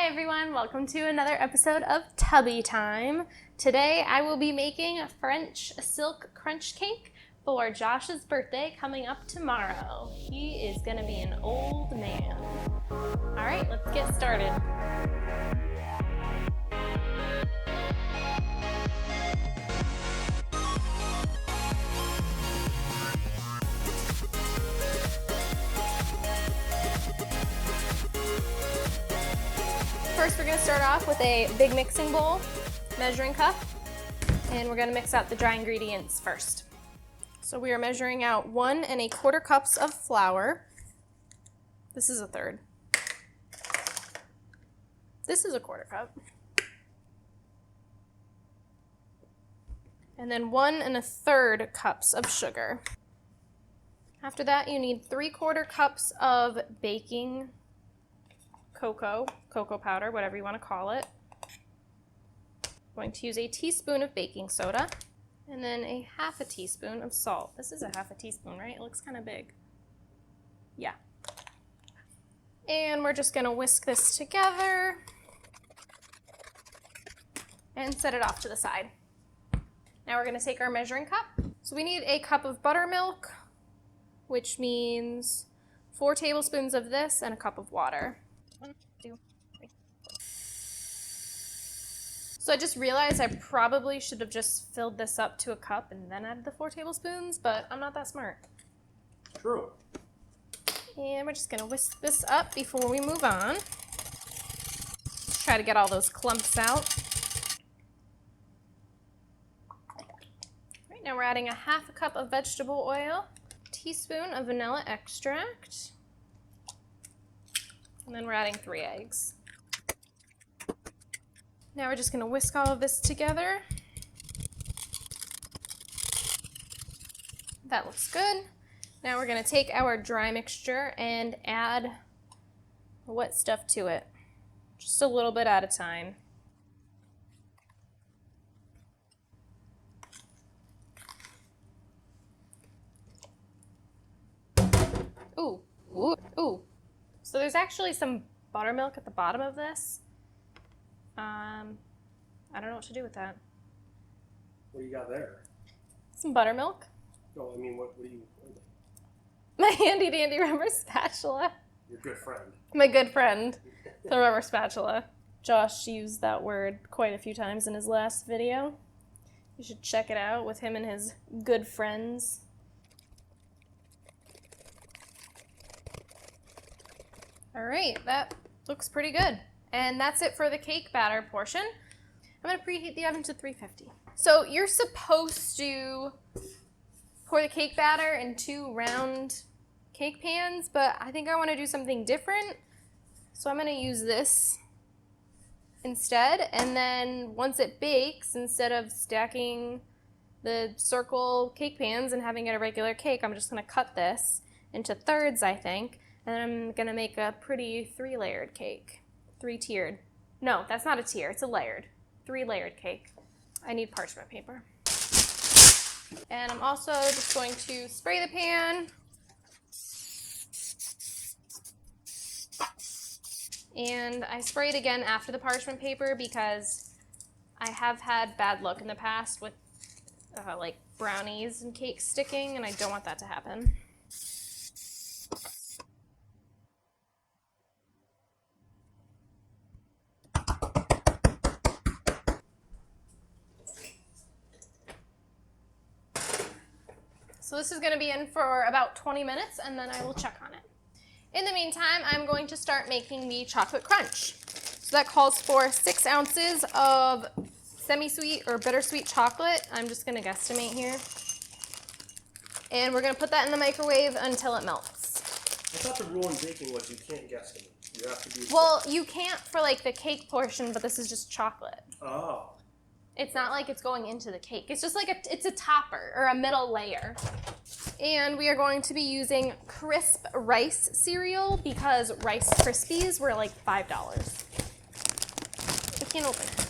everyone, welcome to another episode of Tubby Time. Today I will be making a French silk crunch cake for Josh's birthday coming up tomorrow. He is gonna be an old man. Alright, let's get started. First, we're going to start off with a big mixing bowl, measuring cup, and we're going to mix out the dry ingredients first. So we are measuring out 1 1/4 cups of flour. This is a third. This is a 1/4 cup. And then 1 1/3 cups of sugar. After that, you need 3/4 cups of baking cocoa powder, whatever you want to call it. I'm going to use a teaspoon of baking soda and then a 1/2 teaspoon of salt. This is a 1/2 teaspoon, right? It looks kind of big. Yeah. And we're just going to whisk this together and set it off to the side. Now we're going to take our measuring cup. So we need a cup of buttermilk, which means 4 tablespoons of this and a cup of water. 1, 2, 3, 4. So I just realized I probably should have just filled this up to a cup and then added the 4 tablespoons, but I'm not that smart. True. And we're just going to whisk this up before we move on. Try to get all those clumps out. Right, now we're adding a 1/2 cup of vegetable oil, a teaspoon of vanilla extract, and then we're adding 3 eggs. Now we're just going to whisk all of this together. That looks good. Now we're going to take our dry mixture and add the wet stuff to it, just a little bit at a time. Ooh, ooh, ooh. So there's actually some buttermilk at the bottom of this. I don't know what to do with that. What do you got there? Some buttermilk. No, I mean, what do you... My handy dandy rubber spatula. Your good friend. My good friend, the rubber spatula. Josh used that word quite a few times in his last video. You should check it out with him and his good friends. All right, that looks pretty good. And that's it for the cake batter portion. I'm gonna preheat the oven to 350. So you're supposed to pour the cake batter in 2 round cake pans, but I think I wanna do something different. So I'm gonna use this instead. And then once it bakes, instead of stacking the circle cake pans and having it a regular cake, I'm just gonna cut this into thirds, I think. And then I'm gonna make a pretty 3-layered cake. 3-tiered. No, that's not a tier, it's a layered. 3-layered cake. I need parchment paper. And I'm also just going to spray the pan. And I spray it again after the parchment paper because I have had bad luck in the past with like brownies and cakes sticking, and I don't want that to happen. So this is going to be in for about 20 minutes, and then I will check on it. In the meantime, I'm going to start making the chocolate crunch. So that calls for 6 ounces of semi-sweet or bittersweet chocolate. I'm just going to guesstimate here. And we're going to put that in the microwave until it melts. I thought the rule in baking was you can't guesstimate. You have to be... Well, you can't for like the cake portion, but this is just chocolate. Oh. It's not like it's going into the cake. It's just like it's a topper or a middle layer. And we are going to be using crisp rice cereal because Rice Krispies were like $5. I can't open it.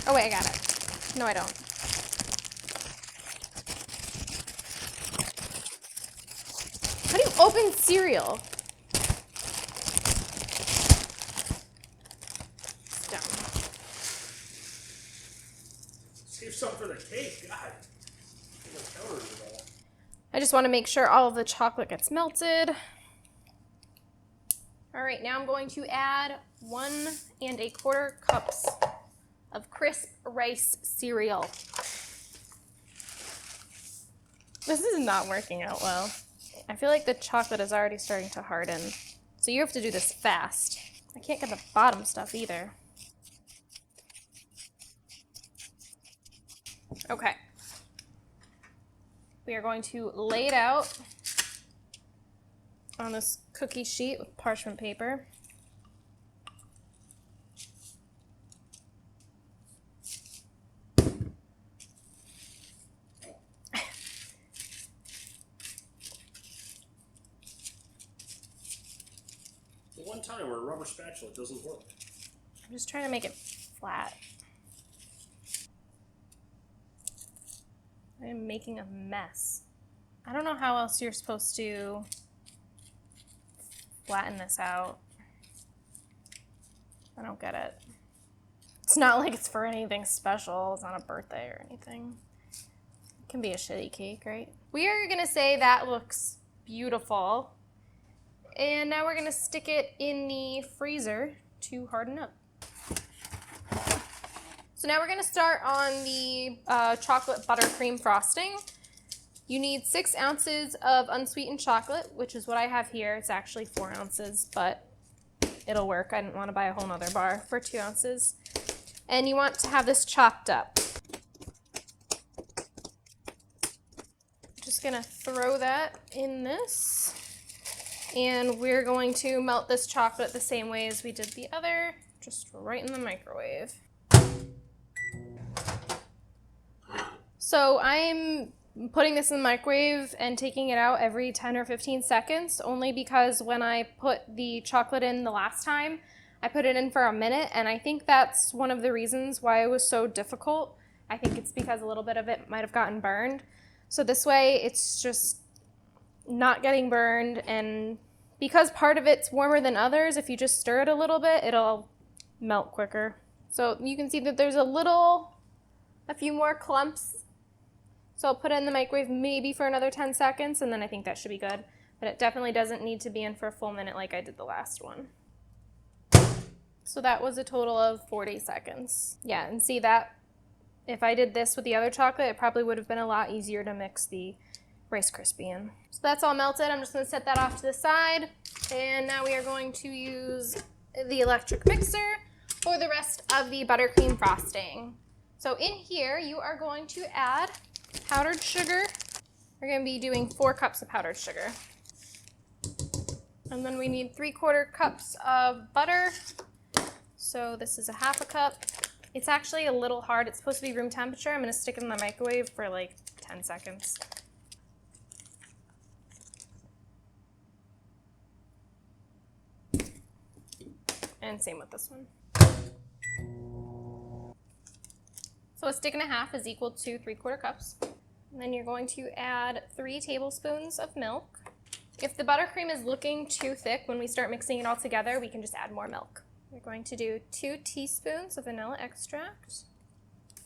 Oh wait, I got it. No, I don't. How do you open cereal? something for the cake. God. I'm gonna counter it all. I just want to make sure all of the chocolate gets melted. All right, now I'm going to add 1 1/4 cups of crisp rice cereal. This is not working out well. I feel like the chocolate is already starting to harden. So you have to do this fast. I can't get the bottom stuff either. Okay. We are going to lay it out on this cookie sheet with parchment paper. The one time where a rubber spatula doesn't work. I'm just trying to make it flat. I'm making a mess. I don't know how else you're supposed to flatten this out. I don't get it. It's not like it's for anything special. It's not a birthday or anything. It can be a shitty cake, right? We are gonna say that looks beautiful. And now we're gonna stick it in the freezer to harden up. So now we're gonna start on the chocolate buttercream frosting. You need 6 ounces of unsweetened chocolate, which is what I have here. It's actually 4 ounces, but it'll work. I didn't want to buy a whole nother bar for 2 ounces. And you want to have this chopped up. Just gonna throw that in this. And we're going to melt this chocolate the same way as we did the other, just right in the microwave. So I'm putting this in the microwave and taking it out every 10 or 15 seconds, only because when I put the chocolate in the last time, I put it in for a minute, and I think that's one of the reasons why it was so difficult. I think it's because a little bit of it might have gotten burned. So this way, it's just not getting burned, and because part of it's warmer than others, if you just stir it a little bit, it'll melt quicker. So you can see that there's a few more clumps. So I'll put it in the microwave maybe for another 10 seconds, and then I think that should be good. But it definitely doesn't need to be in for a full minute like I did the last one. So that was a total of 40 seconds. Yeah, and see that if I did this with the other chocolate, it probably would have been a lot easier to mix the Rice Krispie in. So that's all melted. I'm just gonna set that off to the side. And now we are going to use the electric mixer for the rest of the buttercream frosting. So in here, you are going to add powdered sugar. We're gonna be doing 4 cups of powdered sugar. And then we need 3/4 cups of butter. So this is a 1/2 cup. It's actually a little hard. It's supposed to be room temperature. I'm gonna stick it in the microwave for like 10 seconds. And same with this one. So a stick and a half is equal to 3/4 cups. And then you're going to add 3 tablespoons of milk. If the buttercream is looking too thick when we start mixing it all together, we can just add more milk. We're going to do 2 teaspoons of vanilla extract.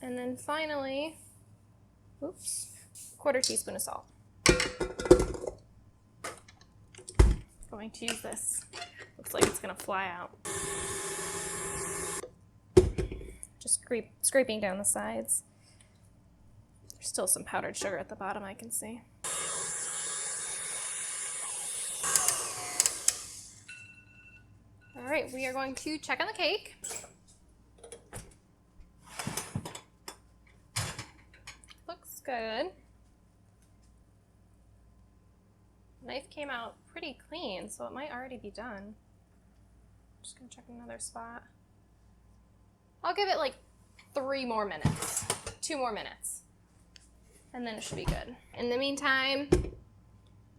And then finally, 1/4 teaspoon of salt. Going to use this. Looks like it's gonna fly out. Just scraping down the sides. There's still some powdered sugar at the bottom, I can see. All right, we are going to check on the cake. Looks good. Knife came out pretty clean, so it might already be done. Just gonna check another spot. I'll give it like 3 more minutes, 2 more minutes, and then it should be good. In the meantime,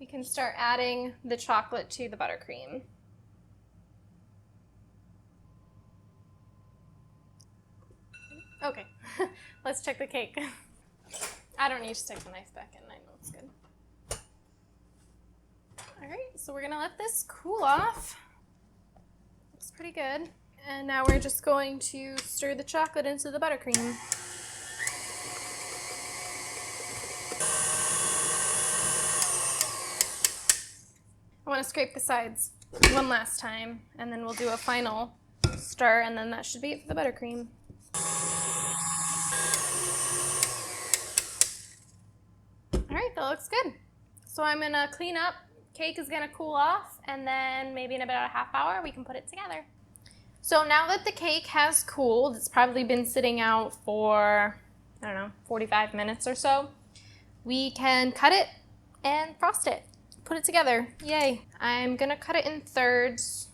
we can start adding the chocolate to the buttercream. Okay, let's check the cake. I don't need to stick the knife back in, I know it's good. All right, so we're gonna let this cool off. Looks pretty good. And now we're just going to stir the chocolate into the buttercream. I want to scrape the sides one last time, and then we'll do a final stir, and then that should be it for the buttercream. All right, that looks good. So I'm gonna clean up. Cake is gonna cool off, and then maybe in about a half hour we can put it together. So now that the cake has cooled, it's probably been sitting out for, I don't know, 45 minutes or so, we can cut it and frost it. Put it together. Yay. I'm gonna cut it in thirds.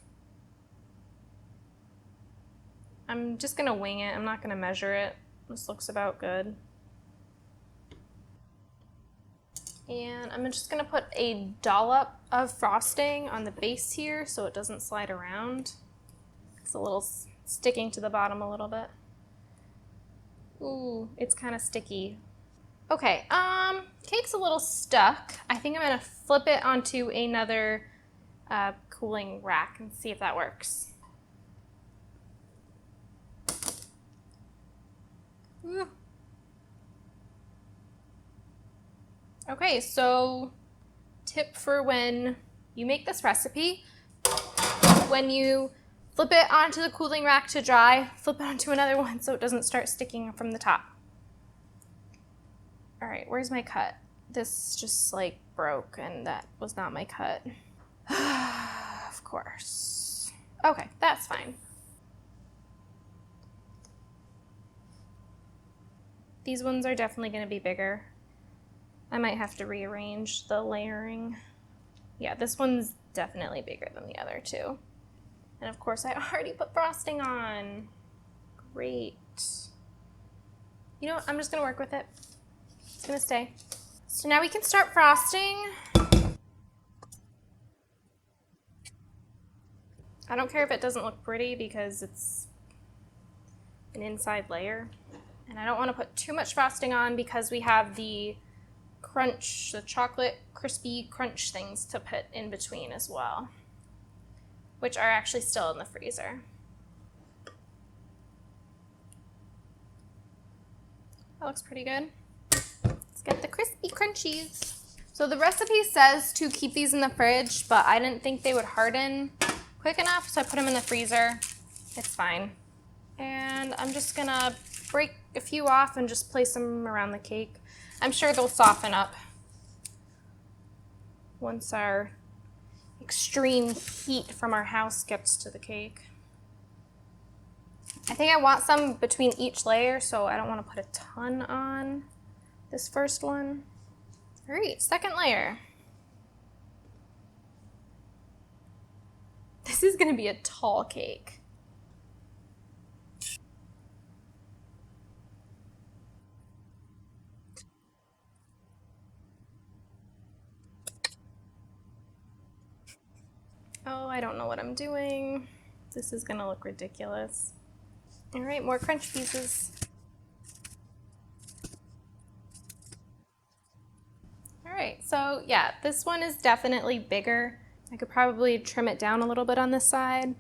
I'm just gonna wing it. I'm not gonna measure it. This looks about good. And I'm just gonna put a dollop of frosting on the base here so it doesn't slide around. It's a little sticking to the bottom a little bit. Ooh, it's kind of sticky. Okay, cake's a little stuck. I think I'm gonna flip it onto another cooling rack and see if that works. Ooh. Okay, so tip for when you make this recipe, when you flip it onto the cooling rack to dry, flip it onto another one so it doesn't start sticking from the top. All right, where's my cut? This just like broke and that was not my cut. Of course. Okay, that's fine. These ones are definitely gonna be bigger. I might have to rearrange the layering. Yeah, this one's definitely bigger than the other two. And of course, I already put frosting on. Great. You know what? I'm just gonna work with it. It's gonna stay. So now we can start frosting. I don't care if it doesn't look pretty because it's an inside layer. And I don't want to put too much frosting on because we have the crunch, the chocolate crispy crunch things to put in between as well, which are actually still in the freezer. That looks pretty good. Let's get the crispy crunchies. So the recipe says to keep these in the fridge, but I didn't think they would harden quick enough, so I put them in the freezer. It's fine. And I'm just gonna break a few off and just place them around the cake. I'm sure they'll soften up once our extreme heat from our house gets to the cake. I think I want some between each layer, so I don't want to put a ton on this first one. All right, second layer. This is gonna be a tall cake. Oh, I don't know what I'm doing. This is gonna look ridiculous. All right, more crunch pieces. All right, so yeah, this one is definitely bigger. I could probably trim it down a little bit on this side.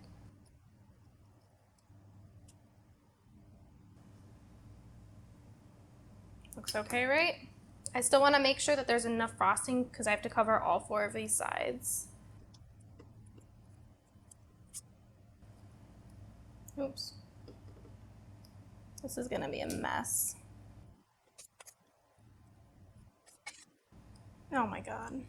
Looks okay, right? I still wanna make sure that there's enough frosting because I have to cover all 4 of these sides. Oops. This is gonna be a mess. Oh my God.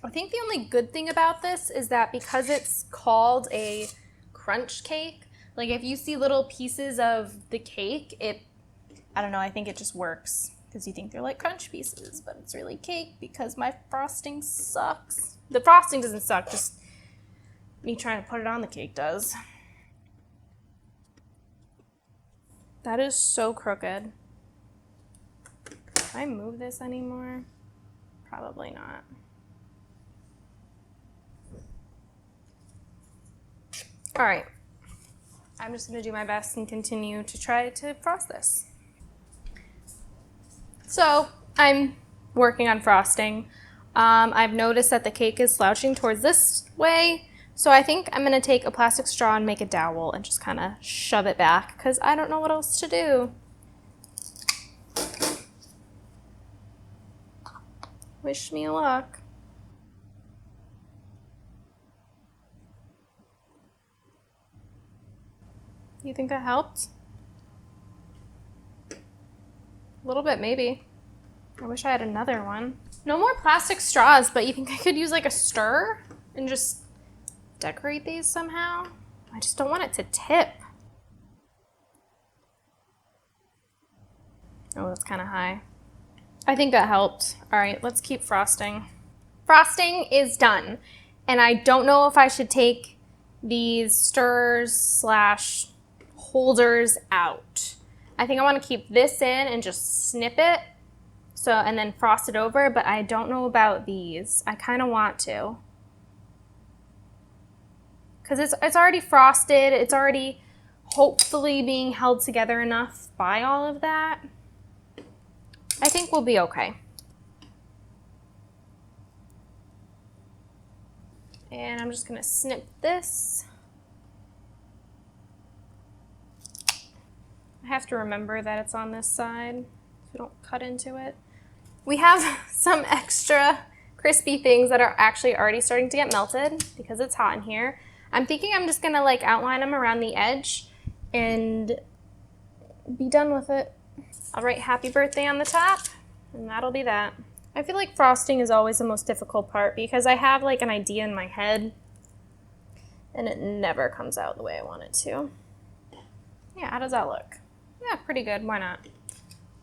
I think the only good thing about this is that because it's called a crunch cake, like if you see little pieces of the cake, I don't know, I think it just works because you think they're like crunch pieces, but it's really cake because my frosting sucks. The frosting doesn't suck, just me trying to put it on the cake does. That is so crooked. Can I move this anymore? Probably not. All right, I'm just gonna do my best and continue to try to frost this. So I'm working on frosting. I've noticed that the cake is slouching towards this way, So I think I'm going to take a plastic straw and make a dowel and just kind of shove it back because I don't know what else to do. Wish me luck. You think that helped? A little bit, maybe. I wish I had another one. No more plastic straws, but you think I could use like a stir and just decorate these somehow? I just don't want it to tip. Oh, that's kind of high. I think that helped. All right, let's keep frosting. Frosting is done. And I don't know if I should take these stirrers / holders out. I think I want to keep this in and just snip it. So, and then frost it over, but I don't know about these. I kind of want to. Because it's already frosted. It's already hopefully being held together enough by all of that. I think we'll be okay. And I'm just gonna snip this. I have to remember that it's on this side so we don't cut into it. We have some extra crispy things that are actually already starting to get melted because it's hot in here. I'm thinking I'm just gonna like outline them around the edge and be done with it. I'll write happy birthday on the top and that'll be that. I feel like frosting is always the most difficult part because I have like an idea in my head and it never comes out the way I want it to. Yeah, how does that look? Yeah, pretty good, why not?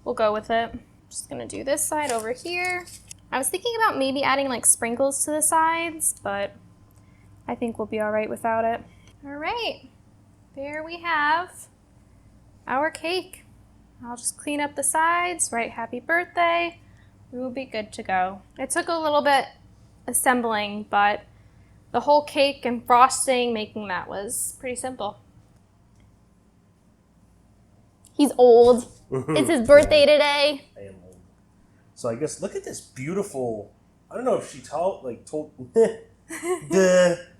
We'll go with it. Just gonna do this side over here. I was thinking about maybe adding like sprinkles to the sides, but I think we'll be all right without it. All right, there we have our cake. I'll just clean up the sides, write happy birthday. We will be good to go. It took a little bit assembling, but the whole cake and frosting, making that was pretty simple. He's old. It's his birthday today. I am old. So I guess look at this beautiful. I don't know if she told. I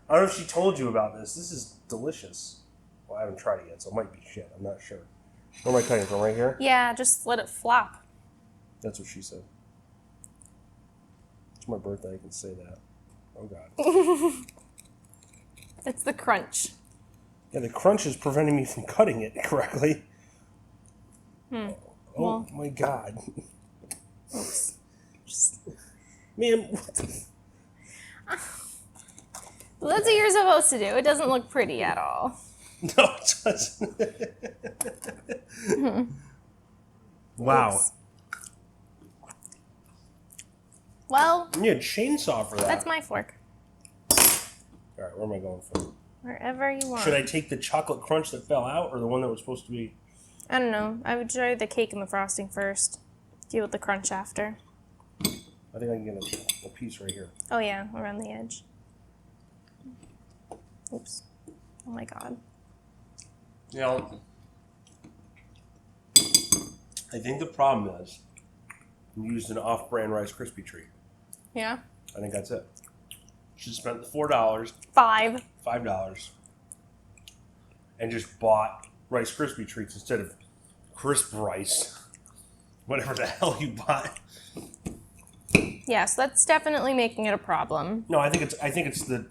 don't know if she told you about this. This is delicious. Well, I haven't tried it yet, so it might be shit. I'm not sure. Where am I cutting from? Right here? Yeah, just let it flop. That's what she said. It's my birthday. I can say that. Oh God. It's the crunch. Yeah, the crunch is preventing me from cutting it correctly. Oh Well. my God. Oops. Man, what the... Well, that's what you're supposed to do. It doesn't look pretty at all. No, it doesn't. Wow. Oops. Well, You need a chainsaw for that. that's my fork. All right, where am I going from? Wherever you want. Should I take the chocolate crunch that fell out or the one that was supposed to be... I don't know. I would try the cake and the frosting first. Deal with the crunch after. I think I can get a piece right here. Oh yeah, around the edge. Oops. Oh my God. You know, I think the problem is you used an off-brand Rice Krispie treat. Yeah? I think that's it. She spent the $4, $5. $5, and just bought Rice Krispie treats instead of crisp rice, whatever the hell you bought. Yes, that's definitely making it a problem. No, I think it's the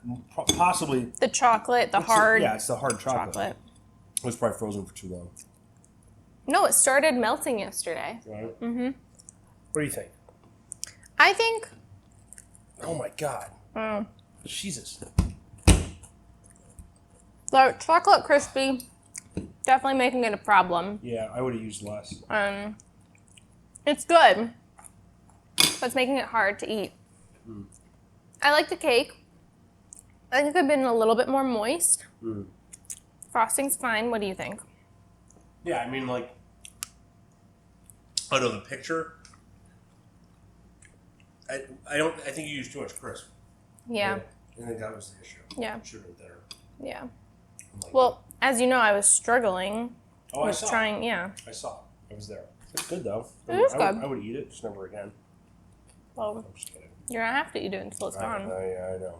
possibly The chocolate, the it's hard yeah, it's the hard chocolate. It was probably frozen for too long. No, it started melting yesterday. Right? Mm-hmm. What do you think? I think... Oh my God. Jesus. The chocolate crispy, definitely making it a problem. Yeah, I would have used less. It's good, but it's making it hard to eat. I like the cake. I think it could have been a little bit more moist. Frosting's fine. What do you think? Yeah, I mean, like, out of the picture, I think you used too much crisp. Yeah. I think that was the issue. Yeah. Should have been there. Yeah. Like, Well, as you know, I was struggling. oh, I was saw. trying. Yeah. I saw. I was there. It's good though. It is I good. I would eat it, just never again. Well, I'm just kidding. you're gonna have to eat it until it's gone. Yeah, I know.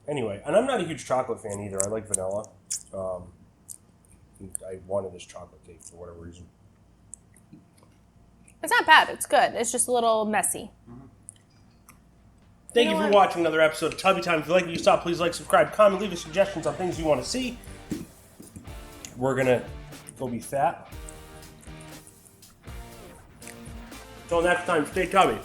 Anyway, and I'm not a huge chocolate fan either. I like vanilla. I wanted this chocolate cake for whatever reason. It's not bad. It's good. It's just a little messy. Thank you know for what? watching another episode of Tubby Time. If you like what you saw, please like, subscribe, comment, leave us suggestions on things you want to see. We're going to go be fat. Until next time, stay tubby.